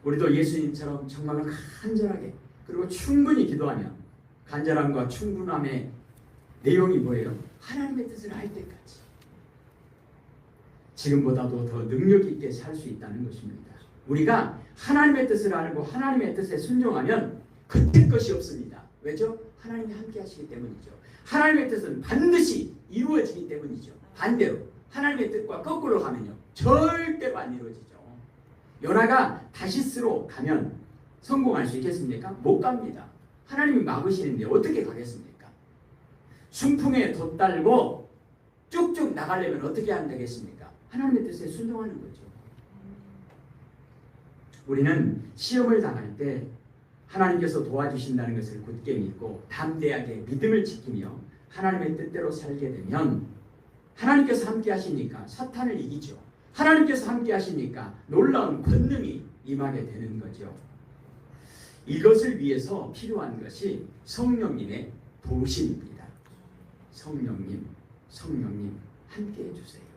우리도 예수님처럼 정말로 간절하게 그리고 충분히 기도하면 간절함과 충분함의 내용이 뭐예요? 하나님의 뜻을 알 때까지 지금보다도 더 능력 있게 살 수 있다는 것입니다. 우리가 하나님의 뜻을 알고 하나님의 뜻에 순종하면 그칠 것이 없습니다. 왜죠? 하나님이 함께 하시기 때문이죠. 하나님의 뜻은 반드시 이루어지기 때문이죠. 반대로 하나님의 뜻과 거꾸로 가면요 절대로 안 이루어지죠. 요나가 다시스로 가면 성공할 수 있겠습니까? 못 갑니다. 하나님이 막으시는데 어떻게 가겠습니까? 순풍에 돛달고 쭉쭉 나가려면 어떻게 하면 되겠습니까? 하나님의 뜻에 순종하는 거죠. 우리는 시험을 당할 때 하나님께서 도와주신다는 것을 굳게 믿고 담대하게 믿음을 지키며 하나님의 뜻대로 살게 되면 하나님께서 함께 하시니까 사탄을 이기죠. 하나님께서 함께 하시니까 놀라운 권능이 임하게 되는 거죠. 이것을 위해서 필요한 것이 성령님의 도우심입니다. 성령님 함께 해주세요.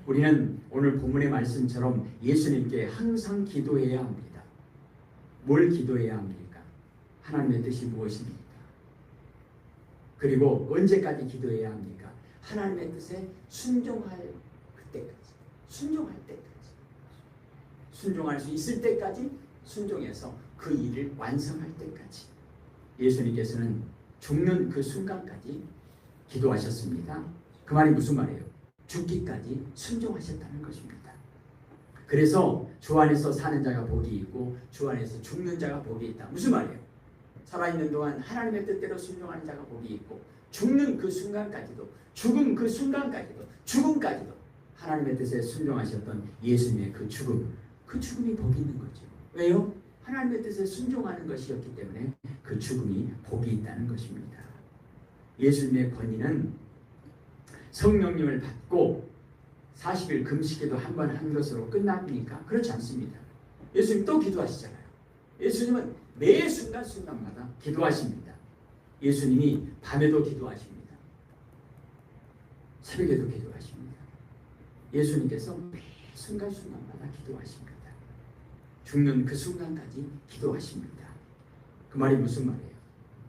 우리는 오늘 본문의 말씀처럼 예수님께 항상 기도해야 합니다. 뭘 기도해야 합니까? 하나님의 뜻이 무엇입니까? 그리고 언제까지 기도해야 합니까? 하나님의 뜻에 순종할 그때까지, 순종할 때까지, 순종할 수 있을 때까지 순종해서 그 일을 완성할 때까지. 예수님께서는 죽는 그 순간까지 기도하셨습니다. 그 말이 무슨 말이에요? 죽기까지 순종하셨다는 것입니다. 그래서 주 안에서 사는 자가 복이 있고 주 안에서 죽는 자가 복이 있다. 무슨 말이에요? 살아있는 동안 하나님의 뜻대로 순종하는 자가 복이 있고 죽는 그 순간까지도, 죽은 그 순간까지도, 죽음까지도 하나님의 뜻에 순종하셨던 예수님의 그 죽음이 복이 있는 거죠. 왜요? 하나님의 뜻에 순종하는 것이었기 때문에 그 죽음이 복이 있다는 것입니다. 예수님의 권위는 성령님을 받고 40일 금식기도 한 번 한 것으로 끝납니까? 그렇지 않습니다. 예수님 또 기도하시잖아요. 예수님은 매 순간순간마다 기도하십니다. 예수님이 밤에도 기도하십니다. 새벽에도 기도하십니다. 예수님께서 매 순간순간마다 기도하십니다. 죽는 그 순간까지 기도하십니다. 그 말이 무슨 말이에요?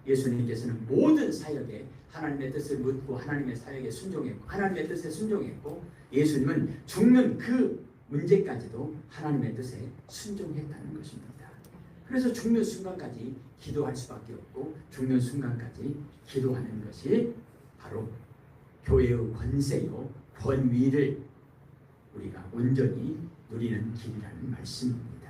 예수님께서는 모든 사역에 하나님의 뜻을 묻고 하나님의 사역에 순종했고 하나님의 뜻에 순종했고 예수님은 죽는 그 문제까지도 하나님의 뜻에 순종했다는 것입니다. 그래서 죽는 순간까지 기도할 수밖에 없고 죽는 순간까지 기도하는 것이 바로 교회의 권세요 권위를 우리가 온전히 누리는 길이라는 말씀입니다.